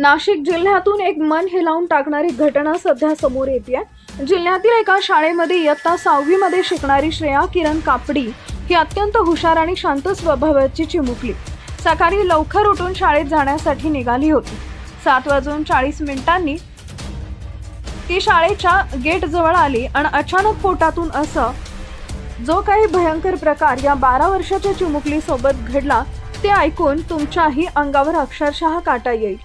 नाशिक जिल्ह्यातून एक मन हेलावून टाकणारी घटना सध्या समोर येते. जिल्ह्यातील एका शाळेमध्ये इयत्ता 6वी मध्ये शिकणारी श्रेया किरण कापडी ही अत्यंत हुशार आणि शांत स्वभावाची चिमुकली सकाळी लवकर उठून शाळेत जाण्यासाठी निघाली होती. 7:40 ती शाळेच्या गेट जवळ आली आणि अचानक पोटातून असं जो काही भयंकर प्रकार या 12 वर्षाच्या चिमुकली सोबत घडला ते ऐकून तुमच्याही अंगावर अक्षरशः काटा येईल.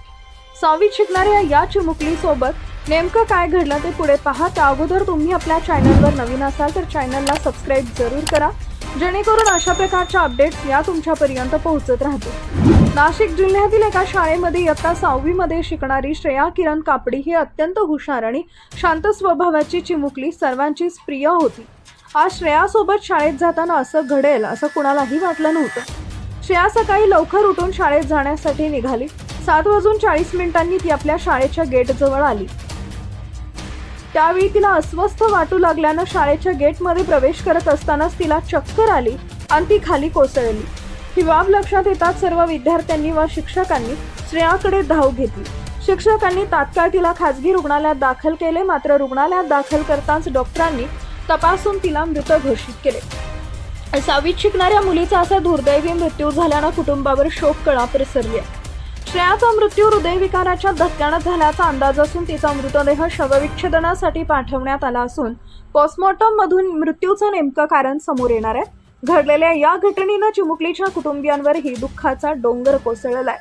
6वीत शिकणाऱ्या या चिमुकली सोबत नेमकं काय घडलं ते पुढे पहा. त्या अगोदर तुम्ही आपल्या चॅनलवर नवीन असाल तर चॅनलला सबस्क्राईब जरूर करा, जेणेकरून अशा प्रकारच्या अपडेट्स या तुमच्यापर्यंत पोहोचत राहतील. नाशिक जिल्ह्यातील एका शाळेमध्ये इयत्ता 6वी मध्ये शिकणारी श्रेया किरण कापडी ही अत्यंत हुशार आणि शांत स्वभावाची चिमुकली सर्वांचीच प्रिय होती. आज श्रेयासोबत शाळेत जाताना असं घडेल असं कुणालाही वाटलं नव्हतं. श्रेया सकाळी लवकर उठून शाळेत जाण्यासाठी निघाली. 7:40 ती आपल्या शाळेच्या गेट जवळ आली. त्यावेळी तिला अस्वस्थ वाटू लागल्यानं शाळेच्या गेटमध्ये प्रवेश करत असतानाच तिला चक्कर आली आणि ती खाली कोसळली. ही बाब लक्षात येताच सर्व विद्यार्थ्यांनी व शिक्षकांनी श्रेयाकडे धाव घेतली. शिक्षकांनी तात्काळ तिला खासगी रुग्णालयात दाखल केले. मात्र रुग्णालयात दाखल करताच डॉक्टरांनी तपासून तिला मृत घोषित केले. 6वीत शिकणाऱ्या मुलीचा असा दुर्दैवी मृत्यू झाल्यानं कुटुंबावर शोककळा पसरली आहे. श्रेयाचा मृत्यू हृदयविकाराच्या धक्क्यानं झाल्याचा अंदाज असून तिचा मृतदेह शवविच्छेदनासाठी पाठवण्यात आला असून पोस्टमॉर्टम मधून मृत्यूचं नेमकं कारण समोर येणार आहे. घडलेल्या या घटनेनं चिमुकलीच्या कुटुंबियांवरही दुःखाचा डोंगर कोसळलाय.